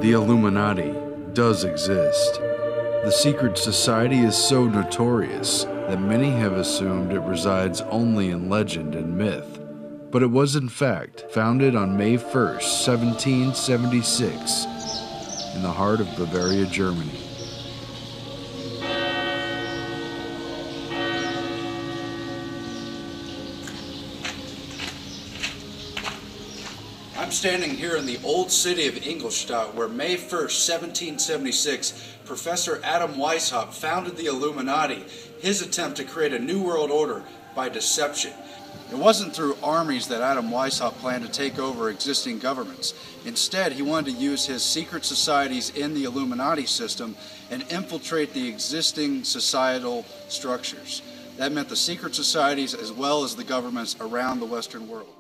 The Illuminati does exist. The secret society is so notorious that many have assumed it resides only in legend and myth. But it was in fact founded on May 1st, 1776, in the heart of Bavaria, Germany. I'm standing here in the old city of Ingolstadt, where May 1st, 1776, Professor Adam Weishaupt founded the Illuminati, his attempt to create a new world order by deception. It wasn't through armies that Adam Weishaupt planned to take over existing governments. Instead, he wanted to use his secret societies in the Illuminati system and infiltrate the existing societal structures. That meant the secret societies as well as the governments around the Western world.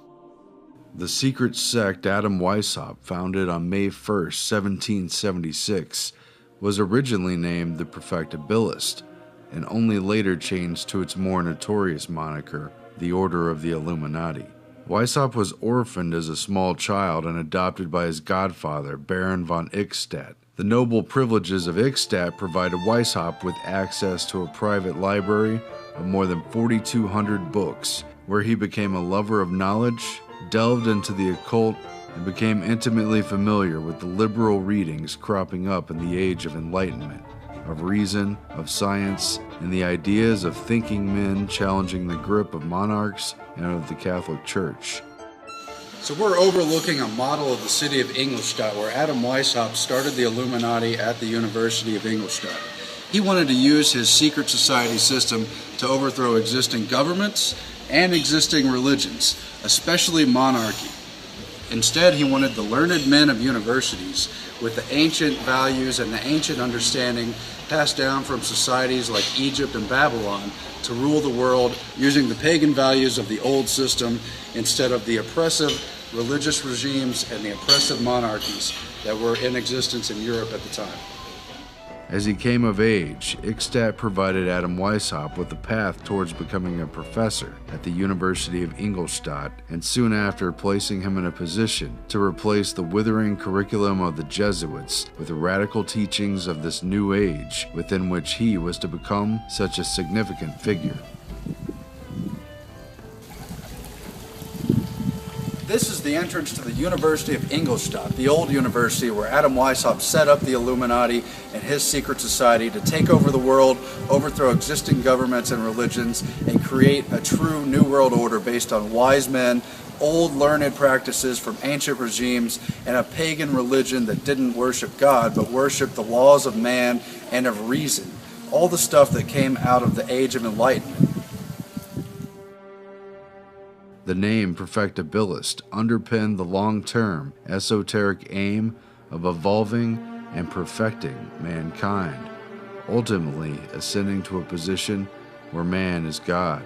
The secret sect Adam Weishaupt founded on May 1st, 1776, was originally named the Perfectibilist, and only later changed to its more notorious moniker, the Order of the Illuminati. Weishaupt was orphaned as a small child and adopted by his godfather, Baron von Ickstadt. The noble privileges of Ickstadt provided Weishaupt with access to a private library of more than 4,200 books, where he became a lover of knowledge, delved into the occult, and became intimately familiar with the liberal readings cropping up in the Age of Enlightenment, of reason, of science, and the ideas of thinking men challenging the grip of monarchs and of the Catholic Church. So we're overlooking a model of the city of Ingolstadt, where Adam Weishaupt started the Illuminati at the University of Ingolstadt. He wanted to use his secret society system to overthrow existing governments and existing religions, especially monarchy. Instead, he wanted the learned men of universities with the ancient values and the ancient understanding passed down from societies like Egypt and Babylon to rule the world using the pagan values of the old system instead of the oppressive religious regimes and the oppressive monarchies that were in existence in Europe at the time. As he came of age, Ickstadt provided Adam Weishaupt with a path towards becoming a professor at the University of Ingolstadt, and soon after placing him in a position to replace the withering curriculum of the Jesuits with the radical teachings of this new age within which he was to become such a significant figure. This is the entrance to the University of Ingolstadt, the old university where Adam Weishaupt set up the Illuminati and his secret society to take over the world, overthrow existing governments and religions, and create a true new world order based on wise men, old learned practices from ancient regimes, and a pagan religion that didn't worship God but worshiped the laws of man and of reason. All the stuff that came out of the Age of Enlightenment. The name Perfectibilist underpinned the long-term, esoteric aim of evolving and perfecting mankind, ultimately ascending to a position where man is God.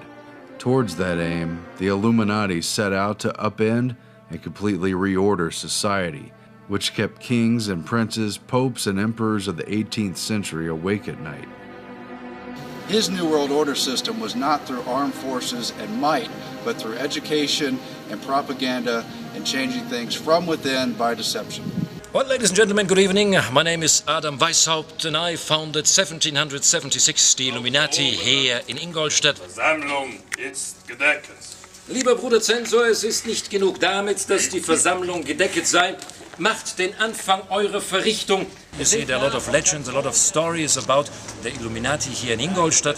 Towards that aim, the Illuminati set out to upend and completely reorder society, which kept kings and princes, popes and emperors of the 18th century awake at night. His New World Order system was not through armed forces and might, but through education and propaganda and changing things from within by deception. Well, ladies and gentlemen, good evening. My name is Adam Weishaupt and I founded 1776 the Illuminati here in Ingolstadt. Versammlung ist gedeckt. Lieber Bruder Zensor, es ist nicht genug damit, dass die Versammlung gedeckt sei. Macht den Anfang eurer Verrichtung. You see, there are a lot of legends, a lot of stories about the Illuminati here in Ingolstadt.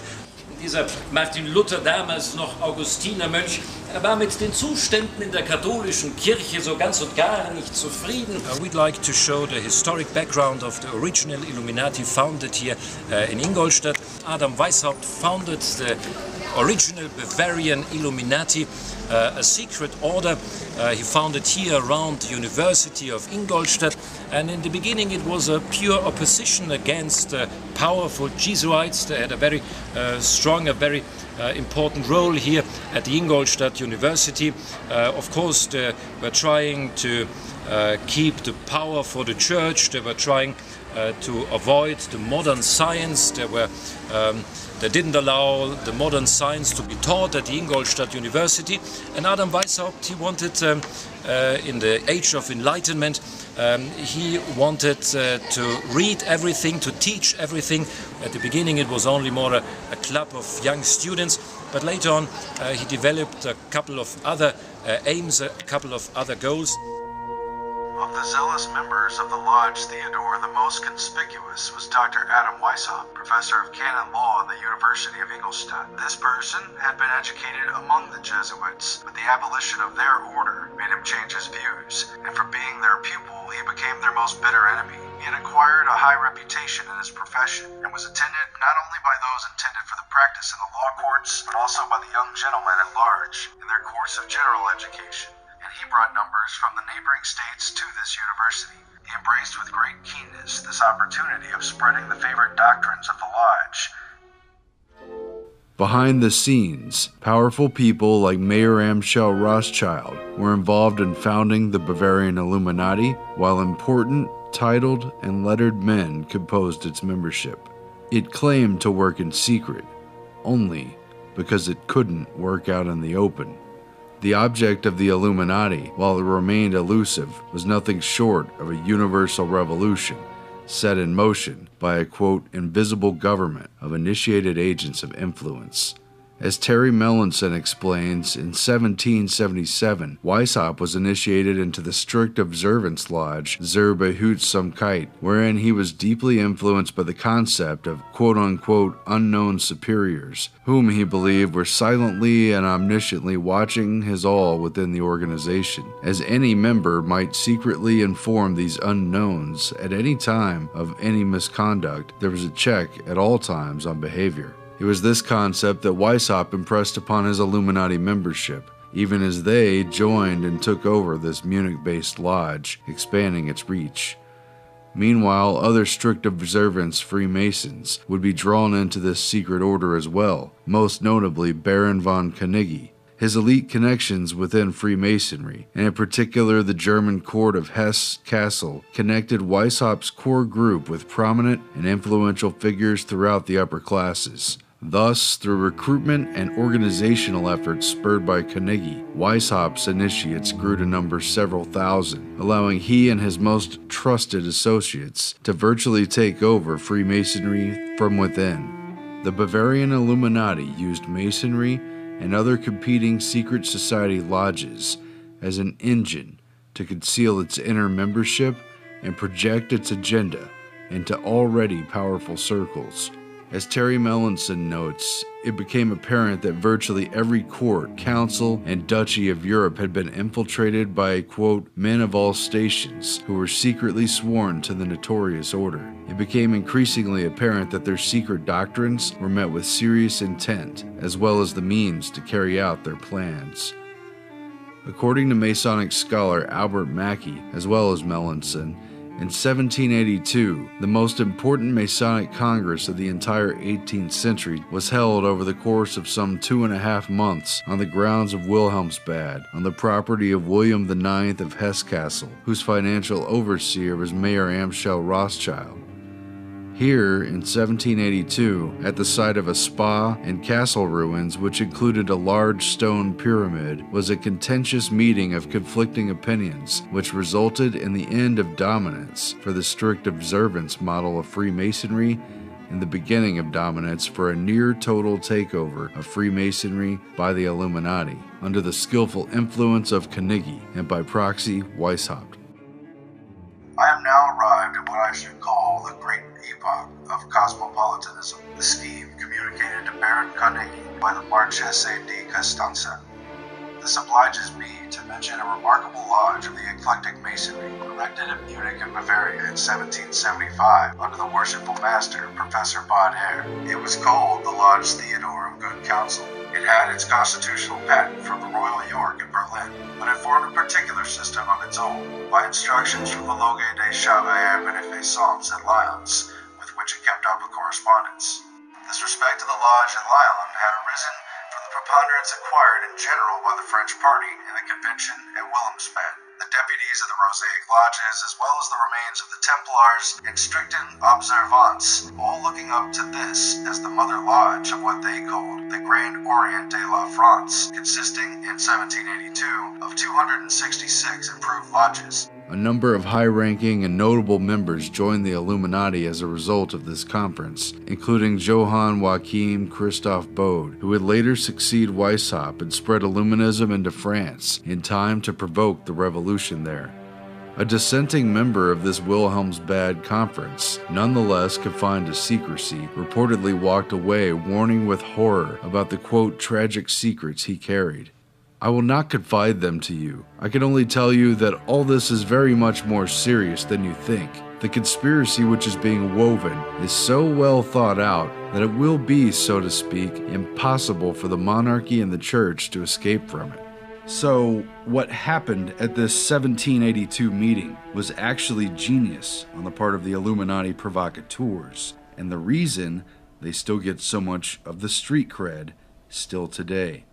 Dieser Martin Luther, damals noch Augustinermönch, er war mit den Zuständen in der katholischen Kirche so ganz und gar nicht zufrieden. We'd like to show the historic background of the original Illuminati founded here in Ingolstadt. Adam Weishaupt founded the original Bavarian Illuminati, a secret order he founded here around the University of Ingolstadt, and in the beginning it was a pure opposition against the powerful Jesuits. They had a very strong, a very important role here at the Ingolstadt University. Of course, they were trying to keep the power for the church. They were trying to avoid the modern science. They didn't allow the modern science to be taught at the Ingolstadt University. And Adam Weishaupt, he wanted, in the age of enlightenment, he wanted to read everything, to teach everything. At the beginning it was only more a club of young students, but later on he developed a couple of other aims, a couple of other goals. Of the zealous members of the Lodge Theodore, the most conspicuous was Dr. Adam Weishaupt, professor of canon law at the University of Ingolstadt. This person had been educated among the Jesuits, but the abolition of their order made him change his views, and for being their pupil, he became their most bitter enemy. He had acquired a high reputation in his profession, and was attended not only by those intended for the practice in the law courts, but also by the young gentlemen at large in their course of general education. And he brought numbers from the neighboring states to this university. He embraced with great keenness this opportunity of spreading the favorite doctrines of the Lodge. Behind the scenes, powerful people like Mayer Amschel Rothschild were involved in founding the Bavarian Illuminati, while important, titled, and lettered men composed its membership. It claimed to work in secret, only because it couldn't work out in the open. The object of the Illuminati, while it remained elusive, was nothing short of a universal revolution set in motion by a, quote, invisible government of initiated agents of influence. As Terry Melanson explains, in 1777, Weishaupt was initiated into the strict observance lodge Zur Behutssamkeit, wherein he was deeply influenced by the concept of quote-unquote unknown superiors, whom he believed were silently and omnisciently watching his all within the organization, as any member might secretly inform these unknowns at any time of any misconduct. There was a check at all times on behavior. It was this concept that Weishaupt impressed upon his Illuminati membership, even as they joined and took over this Munich-based lodge, expanding its reach. Meanwhile, other strict observance Freemasons would be drawn into this secret order as well, most notably Baron von Knigge. His elite connections within Freemasonry, and in particular the German court of Hesse-Kassel, connected Weishaupt's core group with prominent and influential figures throughout the upper classes. Thus, through recruitment and organizational efforts spurred by Knigge, Weishaupt's initiates grew to number several thousand, allowing he and his most trusted associates to virtually take over Freemasonry from within. The Bavarian Illuminati used Masonry and other competing secret society lodges as an engine to conceal its inner membership and project its agenda into already powerful circles. As Terry Melanson notes, it became apparent that virtually every court, council, and duchy of Europe had been infiltrated by, quote, men of all stations who were secretly sworn to the notorious order. It became increasingly apparent that their secret doctrines were met with serious intent, as well as the means to carry out their plans. According to Masonic scholar Albert Mackey, as well as Melanson, in 1782, the most important Masonic Congress of the entire 18th century was held over the course of some 2.5 months on the grounds of Wilhelmsbad, on the property of William IX of Hesse-Kassel, whose financial overseer was Mayer Amschel Rothschild. Here, in 1782, at the site of a spa and castle ruins which included a large stone pyramid, was a contentious meeting of conflicting opinions which resulted in the end of dominance for the strict observance model of Freemasonry and the beginning of dominance for a near-total takeover of Freemasonry by the Illuminati, under the skillful influence of Knigge and by proxy Weishaupt. I am now arrived at what I should call the great epoch of cosmopolitanism, the scheme communicated to Baron Knigge by the Marchese di Costanza. This obliges me to mention a remarkable lodge of the eclectic masonry erected at Munich in Bavaria in 1775 under the worshipful master, Professor Bader. It was called the Lodge Theodore of Good Counsel. It had its constitutional patent from the Royal York in Berlin, but it formed a particular system of its own, by instructions from the Loge des Chevaliers Beneficents at Lyons, with which it kept up a correspondence. This respect to the lodge at Lyon had arisen from the preponderance acquired in general by the French party in the convention at Wilhelmsbad. The deputies of the Mosaic lodges, as well as the remains of the Templars and Stricton Observants, all looking up to this as the mother lodge of what they called the Grand Orient de la France, consisting in 1782 of 266 improved lodges. A number of high-ranking and notable members joined the Illuminati as a result of this conference, including Johann Joachim Christoph Bode, who would later succeed Weishaupt and spread Illuminism into France in time to provoke the revolution there. A dissenting member of this Wilhelmsbad conference, nonetheless confined to secrecy, reportedly walked away warning with horror about the quote tragic secrets he carried. I will not confide them to you. I can only tell you that all this is very much more serious than you think. The conspiracy which is being woven is so well thought out that it will be, so to speak, impossible for the monarchy and the church to escape from it. So, what happened at this 1782 meeting was actually genius on the part of the Illuminati provocateurs, and the reason they still get so much of the street cred still today.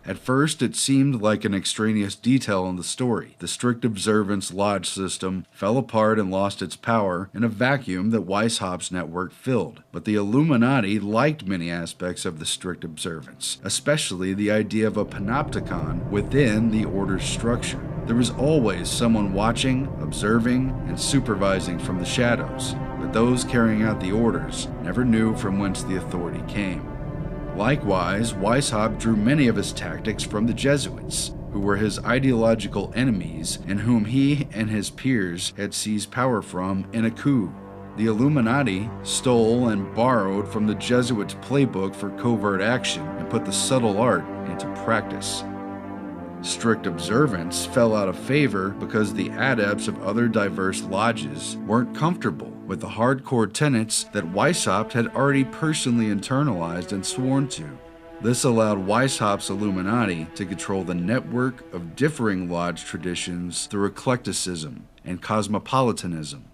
At first, it seemed like an extraneous detail in the story. The strict observance lodge system fell apart and lost its power in a vacuum that Weishaupt's network filled. But the Illuminati liked many aspects of the strict observance, especially the idea of a panopticon within the order's structure. There was always someone watching, observing, and supervising from the shadows, but those carrying out the orders never knew from whence the authority came. Likewise, Weishaupt drew many of his tactics from the Jesuits, who were his ideological enemies and whom he and his peers had seized power from in a coup. The Illuminati stole and borrowed from the Jesuits' playbook for covert action and put the subtle art into practice. Strict observance fell out of favor because the adepts of other diverse lodges weren't comfortable with the hardcore tenets that Weishaupt had already personally internalized and sworn to. This allowed Weishaupt's Illuminati to control the network of differing lodge traditions through eclecticism and cosmopolitanism.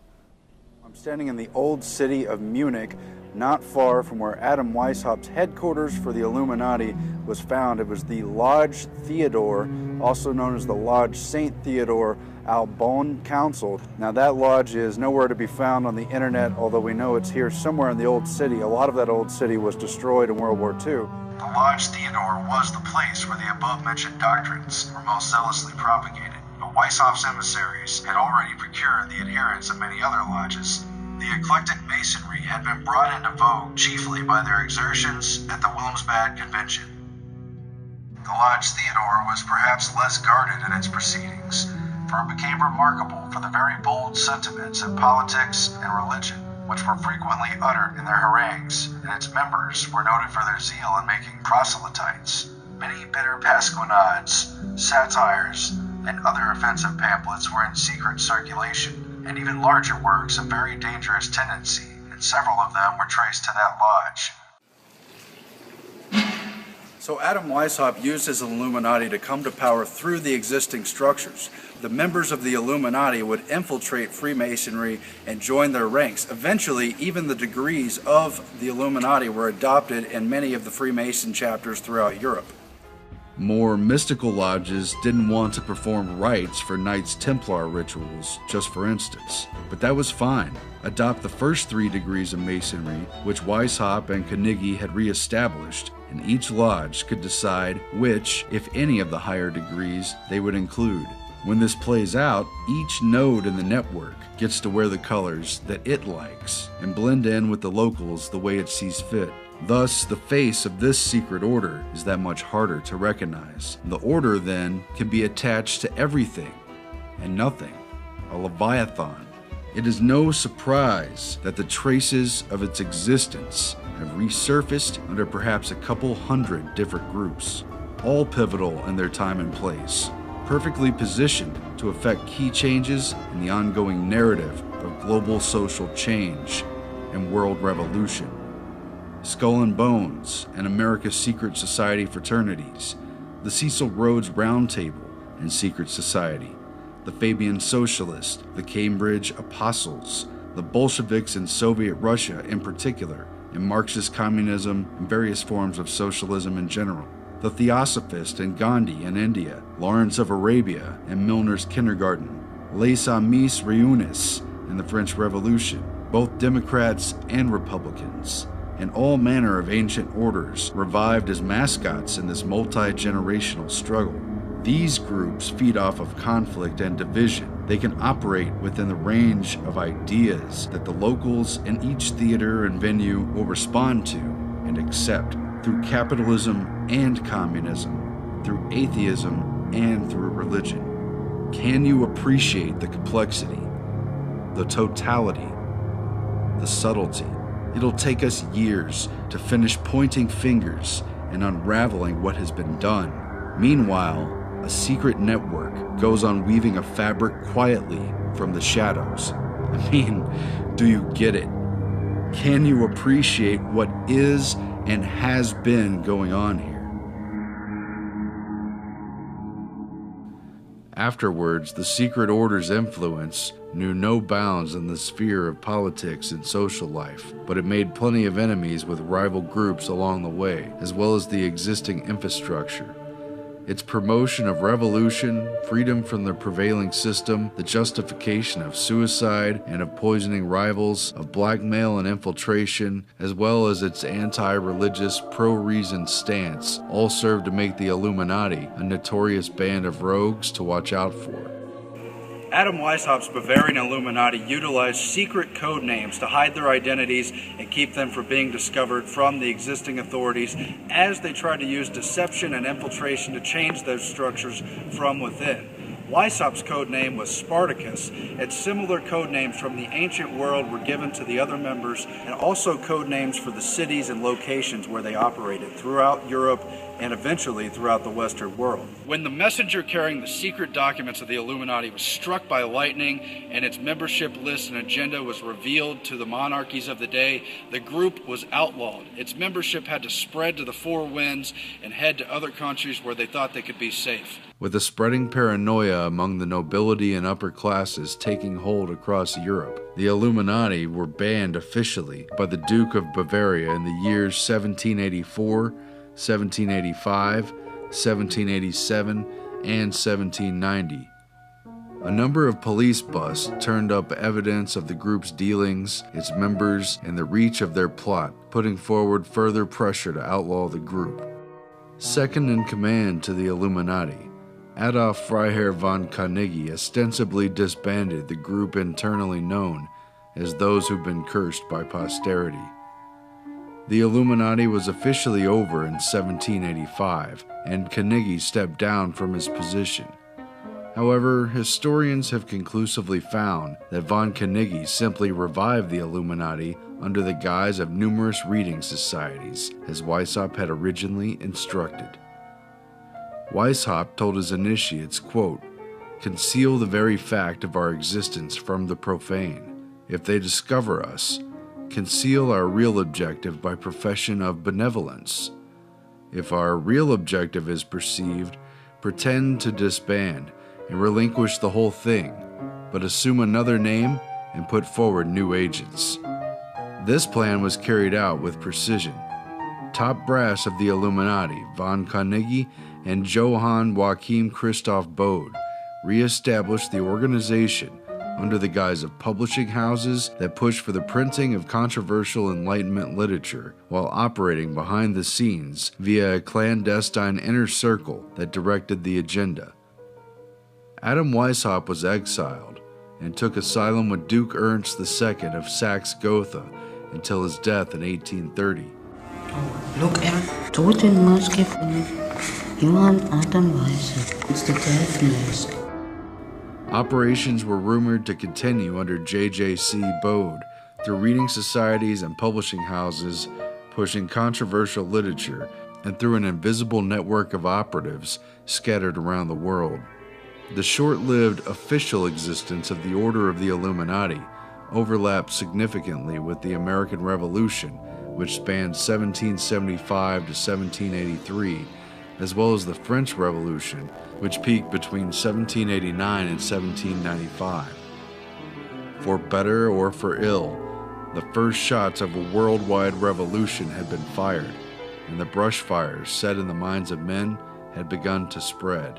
I'm standing in the old city of Munich, not far from where Adam Weishaupt's headquarters for the Illuminati was found. It was the Lodge Theodore, also known as the Lodge St. Theodore Albon Council. Now that lodge is nowhere to be found on the internet, although we know it's here somewhere in the old city. A lot of that old city was destroyed in World War II. The Lodge Theodore was the place where the above-mentioned doctrines were most zealously propagated, but Weishaupt's emissaries had already procured the adherents of many other lodges. The eclectic masonry had been brought into vogue chiefly by their exertions at the Wilhelmsbad Convention. The Lodge Theodore was perhaps less guarded in its proceedings, for it became remarkable for the very bold sentiments in politics and religion, which were frequently uttered in their harangues, and its members were noted for their zeal in making proselytes. Many bitter pasquinades, satires, and other offensive pamphlets were in secret circulation, and even larger works of very dangerous tendency, and several of them were traced to that lodge. So Adam Weishaupt used his Illuminati to come to power through the existing structures. The members of the Illuminati would infiltrate Freemasonry and join their ranks. Eventually, even the degrees of the Illuminati were adopted in many of the Freemason chapters throughout Europe. More mystical lodges didn't want to perform rites for Knights Templar rituals, just for instance. But that was fine. Adopt the first 3 degrees of Masonry, which Weishaupt and Knigge had re-established, and each lodge could decide which, if any of the higher degrees, they would include. When this plays out, each node in the network gets to wear the colors that it likes, and blend in with the locals the way it sees fit. Thus, the face of this secret order is that much harder to recognize. The order, then, can be attached to everything and nothing, a leviathan. It is no surprise that the traces of its existence have resurfaced under perhaps a couple hundred different groups, all pivotal in their time and place, perfectly positioned to affect key changes in the ongoing narrative of global social change and world revolution. Skull and Bones and America's Secret Society fraternities, the Cecil Rhodes Round Table and Secret Society, the Fabian Socialist, the Cambridge Apostles, the Bolsheviks in Soviet Russia in particular, and Marxist communism and various forms of socialism in general, the Theosophist and Gandhi in India, Lawrence of Arabia and Milner's Kindergarten, Les Amis Réunis in the French Revolution, both Democrats and Republicans, and all manner of ancient orders revived as mascots in this multi-generational struggle. These groups feed off of conflict and division. They can operate within the range of ideas that the locals in each theater and venue will respond to and accept through capitalism and communism, through atheism and through religion. Can you appreciate the complexity, the totality, the subtlety? It'll take us years to finish pointing fingers and unraveling what has been done. Meanwhile, a secret network goes on weaving a fabric quietly from the shadows. I mean, do you get it? Can you appreciate what is and has been going on here? Afterwards, the secret order's influence knew no bounds in the sphere of politics and social life, but it made plenty of enemies with rival groups along the way, as well as the existing infrastructure. Its promotion of revolution, freedom from the prevailing system, the justification of suicide and of poisoning rivals, of blackmail and infiltration, as well as its anti-religious, pro-reason stance, all served to make the Illuminati a notorious band of rogues to watch out for. Adam Weishaupt's Bavarian Illuminati utilized secret code names to hide their identities and keep them from being discovered from the existing authorities as they tried to use deception and infiltration to change those structures from within. Weishaupt's code name was Spartacus, and similar code names from the ancient world were given to the other members, and also code names for the cities and locations where they operated throughout Europe and eventually throughout the Western world. When the messenger carrying the secret documents of the Illuminati was struck by lightning and its membership list and agenda was revealed to the monarchies of the day, the group was outlawed. Its membership had to spread to the four winds and head to other countries where they thought they could be safe. With the spreading paranoia among the nobility and upper classes taking hold across Europe, the Illuminati were banned officially by the Duke of Bavaria in the years 1784, 1785, 1787, and 1790. A number of police busts turned up evidence of the group's dealings, its members, and the reach of their plot, putting forward further pressure to outlaw the group. Second in command to the Illuminati, Adolf Freiherr von Carnegie ostensibly disbanded the group internally known as those who've been cursed by posterity. The Illuminati was officially over in 1785, and Carnegie stepped down from his position. However, historians have conclusively found that von Carnegie simply revived the Illuminati under the guise of numerous reading societies, as Weishaupt had originally instructed. Weishaupt told his initiates, quote, "Conceal the very fact of our existence from the profane. If they discover us, conceal our real objective by profession of benevolence. If our real objective is perceived, pretend to disband and relinquish the whole thing, but assume another name and put forward new agents." This plan was carried out with precision. Top brass of the Illuminati, von Carnegie and Johann Joachim Christoph Bode, re-established the organization under the guise of publishing houses that pushed for the printing of controversial Enlightenment literature while operating behind the scenes via a clandestine inner circle that directed the agenda. Adam Weishaupt was exiled and took asylum with Duke Ernst II of Saxe-Gotha until his death in 1830. Look, Totenmaske von Johann Adam Weishaupt. It's the death mask. Operations were rumored to continue under JJC Bode through reading societies and publishing houses, pushing controversial literature, and through an invisible network of operatives scattered around the world. The short-lived official existence of the Order of the Illuminati overlapped significantly with the American Revolution, which spanned 1775 to 1783, as well as the French Revolution, which peaked between 1789 and 1795. For better or for ill, the first shots of a worldwide revolution had been fired, and the brush fires set in the minds of men had begun to spread.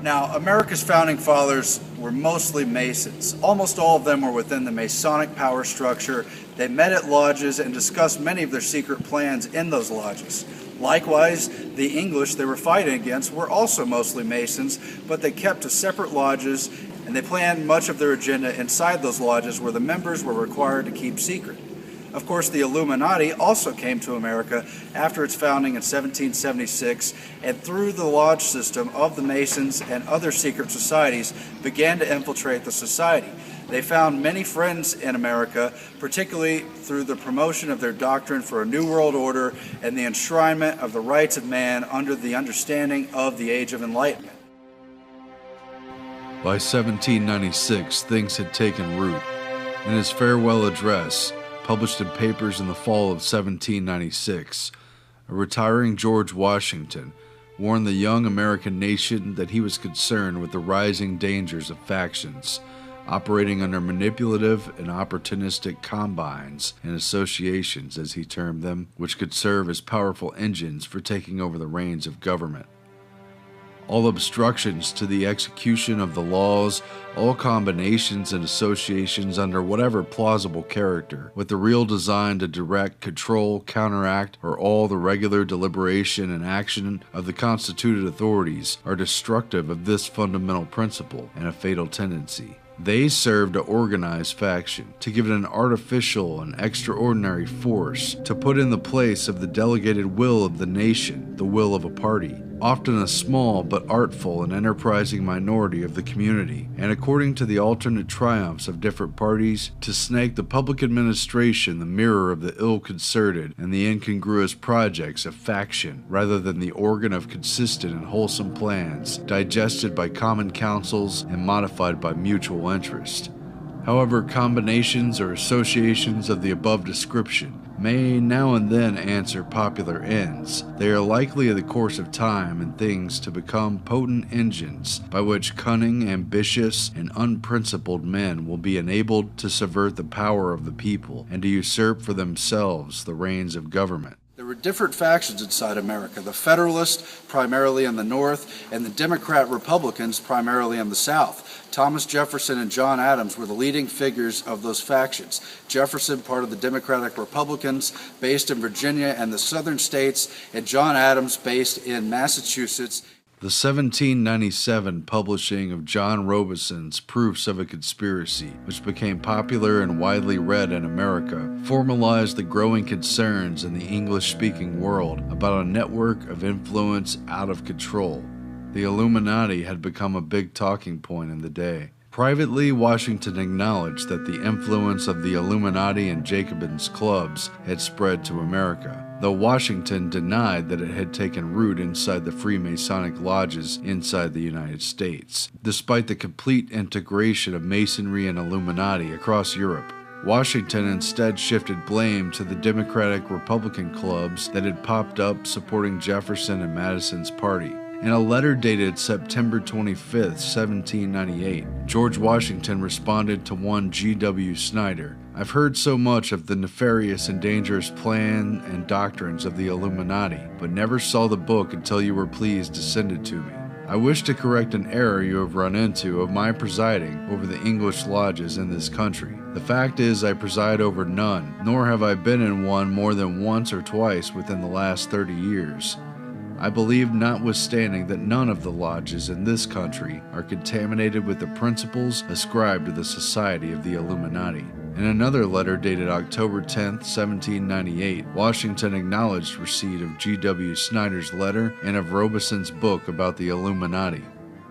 Now, America's founding fathers were mostly Masons. Almost all of them were within the Masonic power structure. They met at lodges and discussed many of their secret plans in those lodges. Likewise, the English they were fighting against were also mostly Masons, but they kept to separate lodges, and they planned much of their agenda inside those lodges where the members were required to keep secret. Of course, the Illuminati also came to America after its founding in 1776, and through the lodge system of the Masons and other secret societies began to infiltrate the society. They found many friends in America, particularly through the promotion of their doctrine for a new world order and the enshrinement of the rights of man under the understanding of the Age of Enlightenment. By 1796, things had taken root. In his farewell address, published in papers in the fall of 1796, a retiring George Washington warned the young American nation that he was concerned with the rising dangers of factions, operating under manipulative and opportunistic combines and associations, as he termed them, which could serve as powerful engines for taking over the reins of government. All obstructions to the execution of the laws, all combinations and associations under whatever plausible character, with the real design to direct, control, counteract, or all the regular deliberation and action of the constituted authorities, are destructive of this fundamental principle and a fatal tendency. They serve to organize faction, to give it an artificial and extraordinary force, to put in the place of the delegated will of the nation, the will of a party, often a small but artful and enterprising minority of the community, and according to the alternate triumphs of different parties, to snake the public administration, the mirror of the ill-concerted and the incongruous projects of faction, rather than the organ of consistent and wholesome plans, digested by common councils and modified by mutual interest. However, combinations or associations of the above description may now and then answer popular ends. They are likely in the course of time and things to become potent engines by which cunning, ambitious, and unprincipled men will be enabled to subvert the power of the people and to usurp for themselves the reins of government. There were different factions inside America, the Federalists primarily in the North and the Democrat Republicans primarily in the South. Thomas Jefferson and John Adams were the leading figures of those factions. Jefferson, part of the Democratic Republicans, based in Virginia and the southern states, and John Adams, based in Massachusetts. The 1797 publishing of John Robison's Proofs of a Conspiracy, which became popular and widely read in America, formalized the growing concerns in the English-speaking world about a network of influence out of control. The Illuminati had become a big talking point in the day. Privately, Washington acknowledged that the influence of the Illuminati and Jacobins clubs had spread to America, though Washington denied that it had taken root inside the Freemasonic lodges inside the United States. Despite the complete integration of Masonry and Illuminati across Europe, Washington instead shifted blame to the Democratic Republican clubs that had popped up supporting Jefferson and Madison's party. In a letter dated September 25, 1798, George Washington responded to one G.W. Snyder, "I've heard so much of the nefarious and dangerous plan and doctrines of the Illuminati, but never saw the book until you were pleased to send it to me. I wish to correct an error you have run into of my presiding over the English lodges in this country. The fact is I preside over none, nor have I been in one more than once or twice within the last 30 years. I believe notwithstanding that none of the lodges in this country are contaminated with the principles ascribed to the Society of the Illuminati." In another letter dated October 10, 1798, Washington acknowledged receipt of G.W. Snyder's letter and of Robison's book about the Illuminati.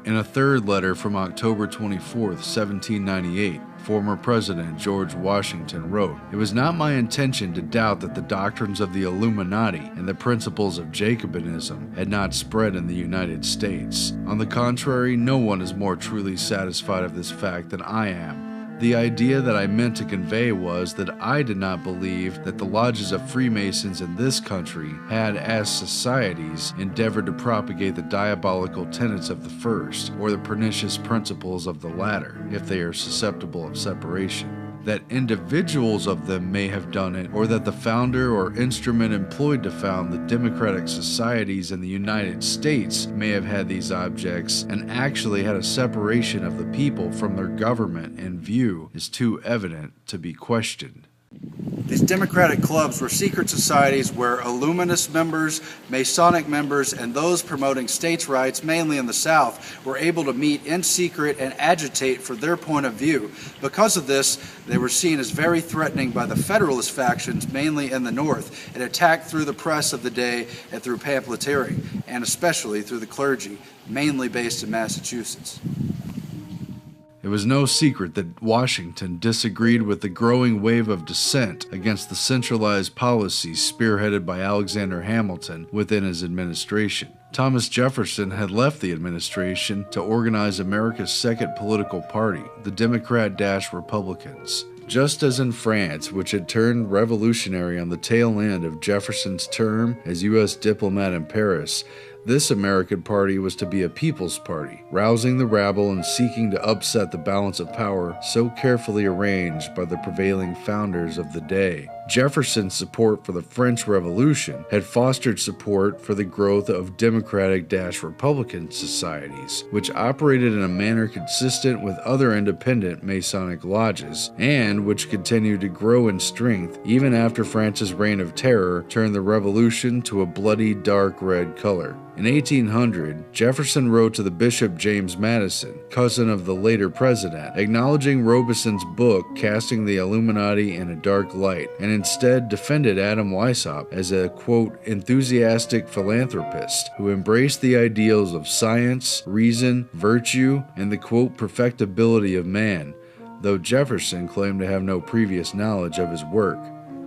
In a third letter from October 24, 1798, former President George Washington wrote, "It was not my intention to doubt that the doctrines of the Illuminati and the principles of Jacobinism had not spread in the United States. On the contrary, no one is more truly satisfied of this fact than I am. The idea that I meant to convey was that I did not believe that the lodges of Freemasons in this country had, as societies, endeavored to propagate the diabolical tenets of the first, or the pernicious principles of the latter, if they are susceptible of separation. that individuals of them may have done it, or that the founder or instrument employed to found the democratic societies in the United States may have had these objects and actually had a separation of the people from their government in view is too evident to be questioned. These democratic clubs were secret societies where Illuminist members, Masonic members, and those promoting states' rights, mainly in the South, were able to meet in secret and agitate for their point of view. Because of this, they were seen as very threatening by the Federalist factions, mainly in the North, and attacked through the press of the day and through pamphleteering, and especially through the clergy, mainly based in Massachusetts. It was no secret that Washington disagreed with the growing wave of dissent against the centralized policies spearheaded by Alexander Hamilton within his administration. Thomas Jefferson had left the administration to organize America's second political party, the Democrat-Republicans. Just as in France, which had turned revolutionary on the tail end of Jefferson's term as U.S. diplomat in Paris, this American party was to be a people's party, rousing the rabble and seeking to upset the balance of power so carefully arranged by the prevailing founders of the day. Jefferson's support for the French Revolution had fostered support for the growth of Democratic-Republican societies, which operated in a manner consistent with other independent Masonic lodges, and which continued to grow in strength even after France's reign of terror turned the Revolution to a bloody dark red color. In 1800, Jefferson wrote to the Bishop James Madison, cousin of the later president, acknowledging Robeson's book casting the Illuminati in a dark light, and instead defended Adam Weishaupt as a, quote, enthusiastic philanthropist who embraced the ideals of science, reason, virtue, and the, quote, perfectibility of man, though Jefferson claimed to have no previous knowledge of his work.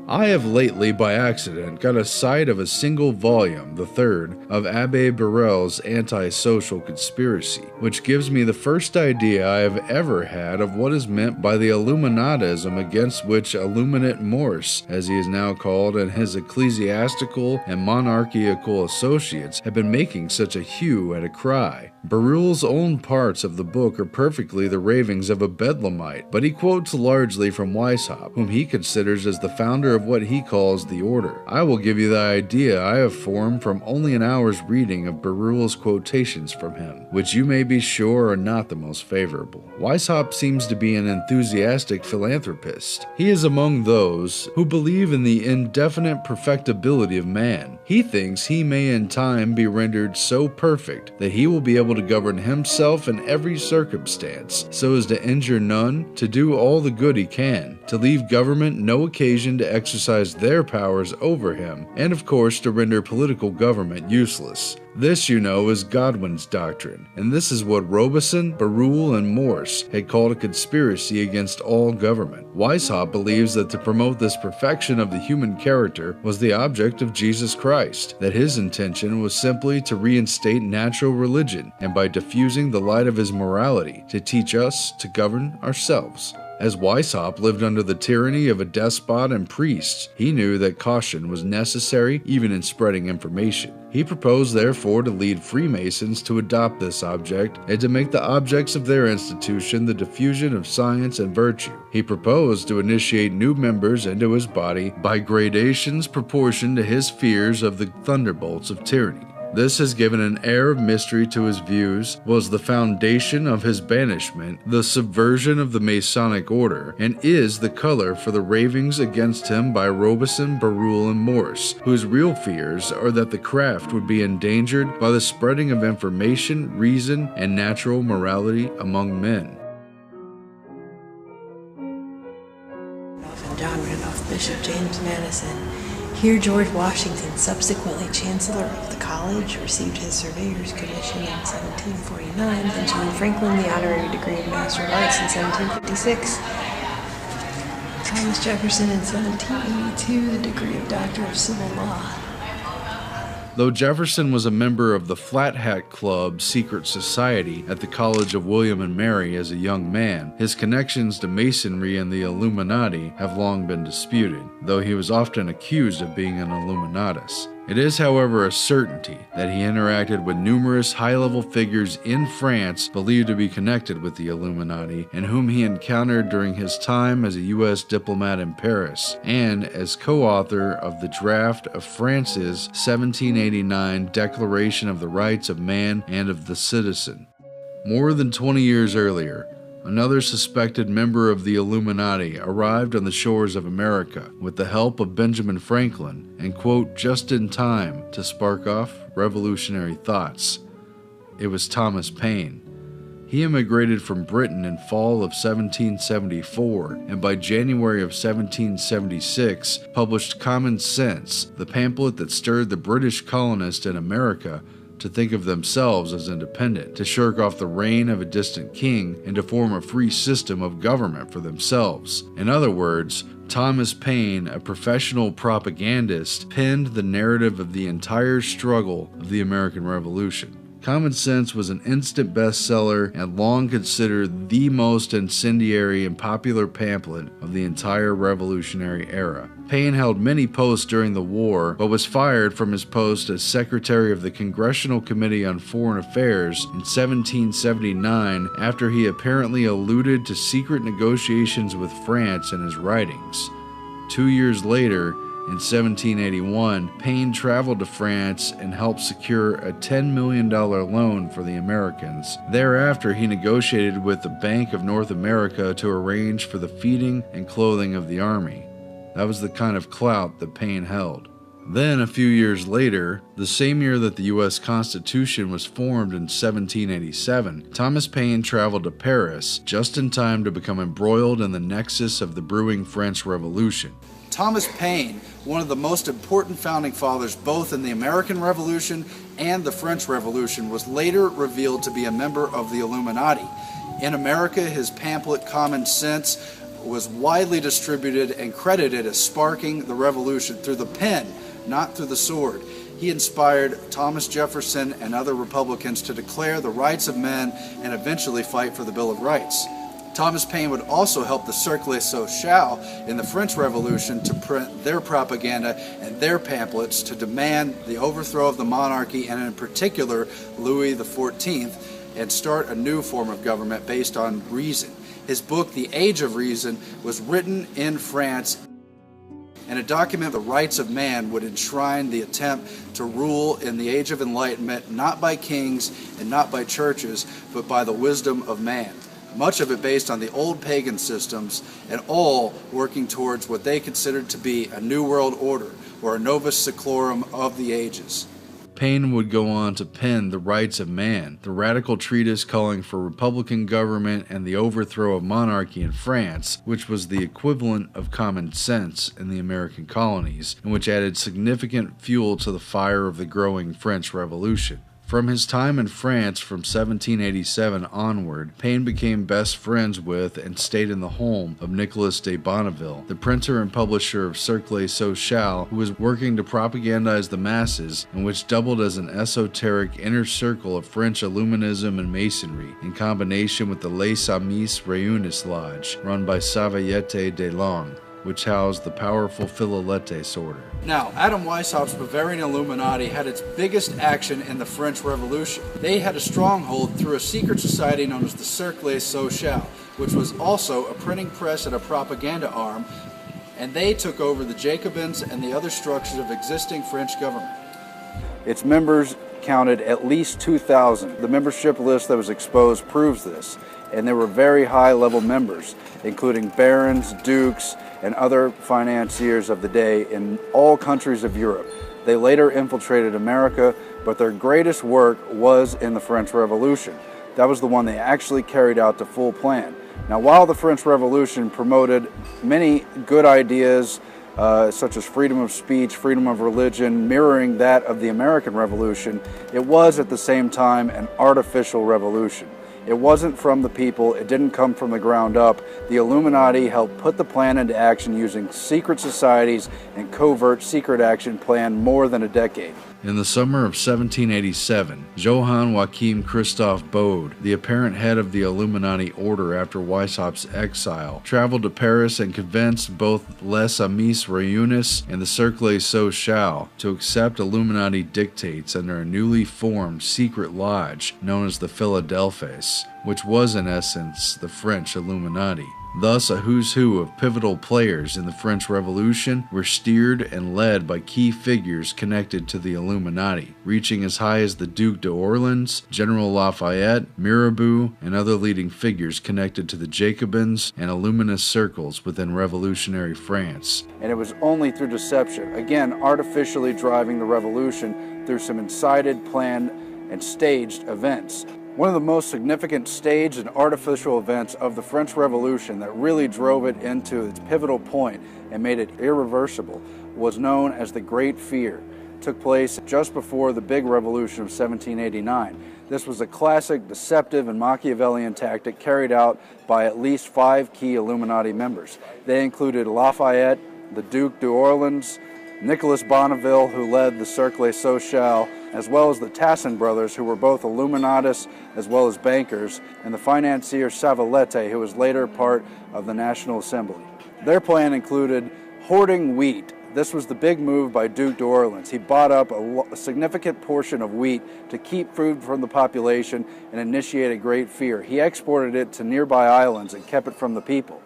I have lately, by accident, got a sight of a single volume, the third, of Abbe Birrell's Anti-Social Conspiracy, which gives me the first idea I have ever had of what is meant by the Illuminatism against which Illuminate Morse, as he is now called, and his ecclesiastical and monarchical associates have been making such a hue and a cry. Berule's own parts of the book are perfectly the ravings of a bedlamite, but he quotes largely from Weishaupt, whom he considers as the founder of what he calls the order. I will give you the idea I have formed from only an hour's reading of Berule's quotations from him, which you may be sure are not the most favorable. Weishaupt seems to be an enthusiastic philanthropist. He is among those who believe in the indefinite perfectibility of man. He thinks he may in time be rendered so perfect that he will be able to govern himself in every circumstance, so as to injure none, to do all the good he can, to leave government no occasion to exercise their powers over him, and of course to render political government useless. This, you know, is Godwin's doctrine, and this is what Robeson, Berule, and Morse had called a conspiracy against all government. Weishaupt believes that to promote this perfection of the human character was the object of Jesus Christ, that his intention was simply to reinstate natural religion, and by diffusing the light of his morality, to teach us to govern ourselves. As Weishaupt lived under the tyranny of a despot and priests, he knew that caution was necessary even in spreading information. He proposed therefore to lead Freemasons to adopt this object and to make the objects of their institution the diffusion of science and virtue. He proposed to initiate new members into his body by gradations proportioned to his fears of the thunderbolts of tyranny. This has given an air of mystery to his views, was the foundation of his banishment, the subversion of the Masonic order, and is the color for the ravings against him by Robeson, Berule, and Morse, whose real fears are that the craft would be endangered by the spreading of information, reason, and natural morality among men. John Randolph, Bishop James Madison. Here George Washington, subsequently Chancellor of the College, received his surveyor's commission in 1749, Benjamin Franklin the honorary degree of Master of Arts in 1756, Thomas Jefferson in 1782 the degree of Doctor of Civil Law. Though Jefferson was a member of the Flat Hat Club secret society at the College of William and Mary as a young man, his connections to Masonry and the Illuminati have long been disputed, though he was often accused of being an Illuminatus. It is, however, a certainty that he interacted with numerous high-level figures in France believed to be connected with the Illuminati and whom he encountered during his time as a U.S. diplomat in Paris and as co-author of the draft of France's 1789 Declaration of the Rights of Man and of the Citizen. More than 20 years earlier, another suspected member of the Illuminati arrived on the shores of America with the help of Benjamin Franklin and, quote, just in time to spark off revolutionary thoughts. It was Thomas Paine. He immigrated from Britain in fall of 1774 and by January of 1776 published Common Sense, the pamphlet that stirred the British colonists in America to think of themselves as independent, to shirk off the reign of a distant king, and to form a free system of government for themselves. In other words, Thomas Paine, a professional propagandist, penned the narrative of the entire struggle of the American Revolution. Common Sense was an instant bestseller and long considered the most incendiary and popular pamphlet of the entire Revolutionary era. Paine held many posts during the war, but was fired from his post as Secretary of the Congressional Committee on Foreign Affairs in 1779 after he apparently alluded to secret negotiations with France in his writings. 2 years later, in 1781, Paine traveled to France and helped secure a $10 million loan for the Americans. Thereafter, he negotiated with the Bank of North America to arrange for the feeding and clothing of the army. That was the kind of clout that Paine held. Then, a few years later, the same year that the U.S. Constitution was formed in 1787, Thomas Paine traveled to Paris just in time to become embroiled in the nexus of the brewing French Revolution. Thomas Paine, one of the most important founding fathers both in the American Revolution and the French Revolution, was later revealed to be a member of the Illuminati. In America, his pamphlet Common Sense was widely distributed and credited as sparking the revolution through the pen, not through the sword. He inspired Thomas Jefferson and other Republicans to declare the rights of men and eventually fight for the Bill of Rights. Thomas Paine would also help the Cercle Social in the French Revolution to print their propaganda and their pamphlets to demand the overthrow of the monarchy and in particular Louis XIV and start a new form of government based on reason. His book, The Age of Reason, was written in France, and a document of the rights of man would enshrine the attempt to rule in the Age of Enlightenment not by kings and not by churches, but by the wisdom of man. Much of it based on the old pagan systems, and all working towards what they considered to be a new world order, or a novus seclorum of the ages. Paine would go on to pen The Rights of Man, the radical treatise calling for republican government and the overthrow of monarchy in France, which was the equivalent of Common Sense in the American colonies, and which added significant fuel to the fire of the growing French Revolution. From his time in France from 1787 onward, Paine became best friends with and stayed in the home of Nicolas de Bonneville, the printer and publisher of Cercle Social, who was working to propagandize the masses and which doubled as an esoteric inner circle of French Illuminism and Masonry, in combination with the Les Amis Réunis Lodge, run by Savayette de Long, which housed the powerful Philaletes order. Now, Adam Weishaupt's Bavarian Illuminati had its biggest action in the French Revolution. They had a stronghold through a secret society known as the Cercle Social, which was also a printing press and a propaganda arm, and they took over the Jacobins and the other structures of existing French government. Its members counted at least 2,000. The membership list that was exposed proves this, and there were very high-level members, including barons, dukes, and other financiers of the day in all countries of Europe. They later infiltrated America, but their greatest work was in the French Revolution. That was the one they actually carried out to full plan. Now, while the French Revolution promoted many good ideas, such as freedom of speech, freedom of religion, mirroring that of the American Revolution, it was at the same time an artificial revolution. It wasn't from the people, it didn't come from the ground up. The Illuminati helped put the plan into action using secret societies and covert secret action planned more than a decade. In the summer of 1787, Johann Joachim Christoph Bode, the apparent head of the Illuminati order after Weishaupt's exile, traveled to Paris and convinced both Les Amis Réunis and the Cercle Social to accept Illuminati dictates under a newly formed secret lodge known as the Philadelphes, which was in essence the French Illuminati. Thus, a who's who of pivotal players in the French Revolution were steered and led by key figures connected to the Illuminati, reaching as high as the Duc d'Orléans, General Lafayette, Mirabeau, and other leading figures connected to the Jacobins and Illuminist circles within revolutionary France. And it was only through deception, again artificially driving the revolution through some incited, planned, and staged events. One of the most significant staged and artificial events of the French Revolution that really drove it into its pivotal point and made it irreversible was known as the Great Fear. It took place just before the big revolution of 1789. This was a classic deceptive and Machiavellian tactic carried out by at least 5 key Illuminati members. They included Lafayette, the Duc d'Orléans, Nicolas Bonneville, who led the Cercle Social, as well as the Tassin brothers, who were both Illuminatus as well as bankers, and the financier Savalette, who was later part of the National Assembly. Their plan included hoarding wheat. This was the big move by Duc d'Orléans. He bought up a significant portion of wheat to keep food from the population and initiate a great fear. He exported it to nearby islands and kept it from the people.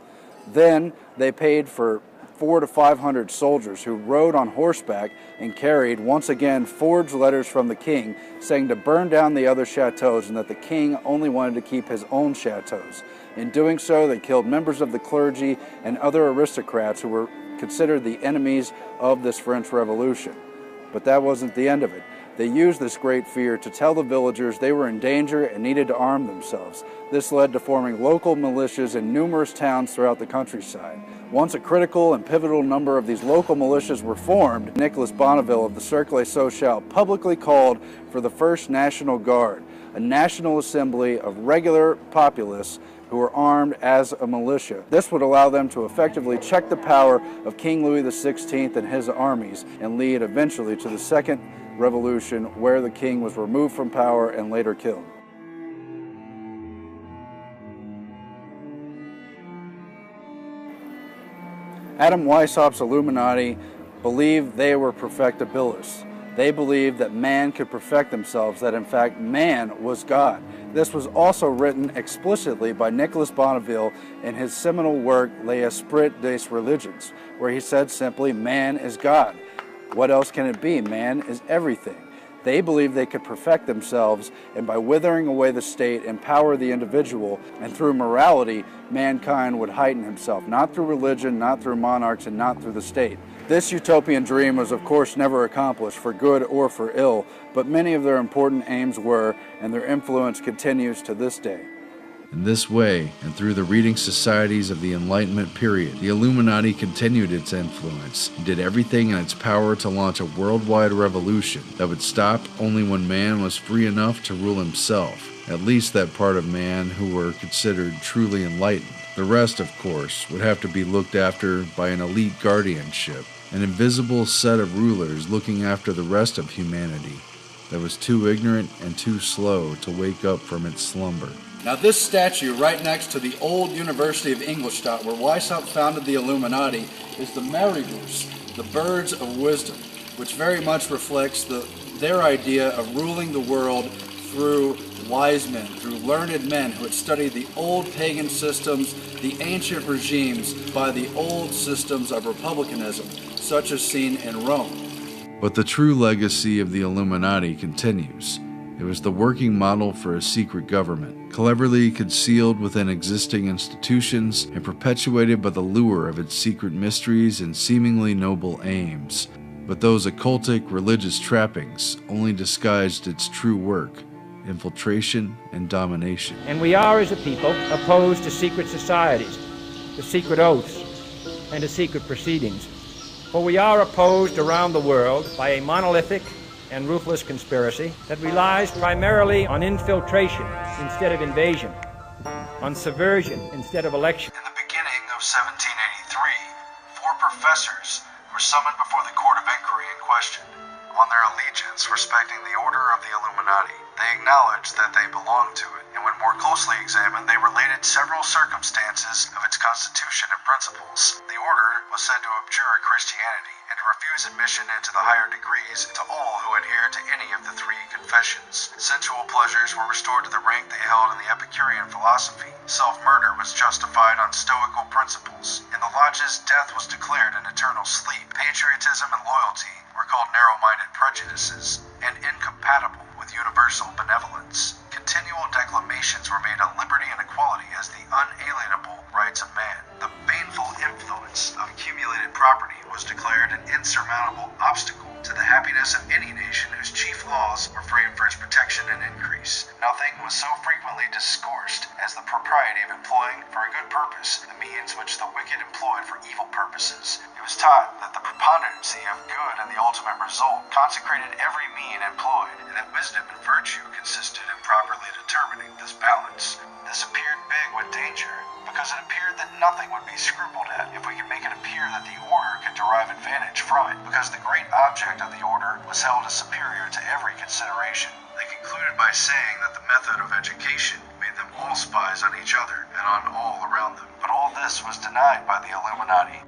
Then they paid for 400 to 500 soldiers who rode on horseback and carried, once again, forged letters from the king saying to burn down the other chateaus and that the king only wanted to keep his own chateaus. In doing so, they killed members of the clergy and other aristocrats who were considered the enemies of this French Revolution. But that wasn't the end of it. They used this great fear to tell the villagers they were in danger and needed to arm themselves. This led to forming local militias in numerous towns throughout the countryside. Once a critical and pivotal number of these local militias were formed, Nicolas Bonneville of the Cercle Social publicly called for the First National Guard, a national assembly of regular populace who were armed as a militia. This would allow them to effectively check the power of King Louis XVI and his armies and lead eventually to the Second Revolution, where the king was removed from power and later killed. Adam Weishaupt's Illuminati believed they were perfectibilists. They believed that man could perfect themselves, that in fact man was God. This was also written explicitly by Nicolas Bonneville in his seminal work L'Esprit des Religions, where he said simply, man is God. What else can it be? Man is everything. They believed they could perfect themselves, and by withering away the state, empower the individual, and through morality, mankind would heighten himself, not through religion, not through monarchs, and not through the state. This utopian dream was of course never accomplished, for good or for ill, but many of their important aims were, and their influence continues to this day. In this way, and through the reading societies of the Enlightenment period, the Illuminati continued its influence and did everything in its power to launch a worldwide revolution that would stop only when man was free enough to rule himself, at least that part of man who were considered truly enlightened. The rest, of course, would have to be looked after by an elite guardianship, an invisible set of rulers looking after the rest of humanity that was too ignorant and too slow to wake up from its slumber. Now this statue right next to the old University of Ingolstadt where Weishaupt founded the Illuminati is the Merigers, the birds of wisdom, which very much reflects their idea of ruling the world through wise men, through learned men who had studied the old pagan systems, the ancient regimes by the old systems of republicanism, such as seen in Rome. But the true legacy of the Illuminati continues. It was the working model for a secret government, cleverly concealed within existing institutions and perpetuated by the lure of its secret mysteries and seemingly noble aims. But those occultic religious trappings only disguised its true work, infiltration and domination. And we are, as a people, opposed to secret societies, to secret oaths, and to secret proceedings. For we are opposed around the world by a monolithic and ruthless conspiracy that relies primarily on infiltration instead of invasion, on subversion instead of election. In the beginning of 1783, 4 professors were summoned before the court of inquiry in question. on their allegiance respecting the order of the Illuminati. They acknowledged that they belonged to it, and when more closely examined, they related several circumstances of its constitution and principles. The order was said to abjure Christianity and to refuse admission into the higher degrees to all who adhered to any of the three confessions. Sensual pleasures were restored to the rank they held in the Epicurean philosophy. Self-murder was justified on Stoical principles. In the lodges, death was declared an eternal sleep. Patriotism and loyalty were called narrow-minded prejudices and incompatible with universal benevolence. Continual declamations were made on liberty and equality as the unalienable rights of man. The baneful influence of accumulated property was declared an insurmountable obstacle to the happiness of any nation whose chief laws were framed for its protection and increase. Nothing was so frequently discoursed as the propriety of employing for a good purpose the means which the wicked employed for evil purposes. It was taught that the preponderancy of good and the ultimate result consecrated every mean employed, and that wisdom and virtue consisted in properly determining this balance. This appeared big with danger, because it appeared that nothing would be scrupled at if we could make it appear that the order could derive advantage from it, because the great object of the order was held as superior to every consideration. They concluded by saying that the method of education made them all spies on each other and on all around them. But all this was denied by the Illuminati.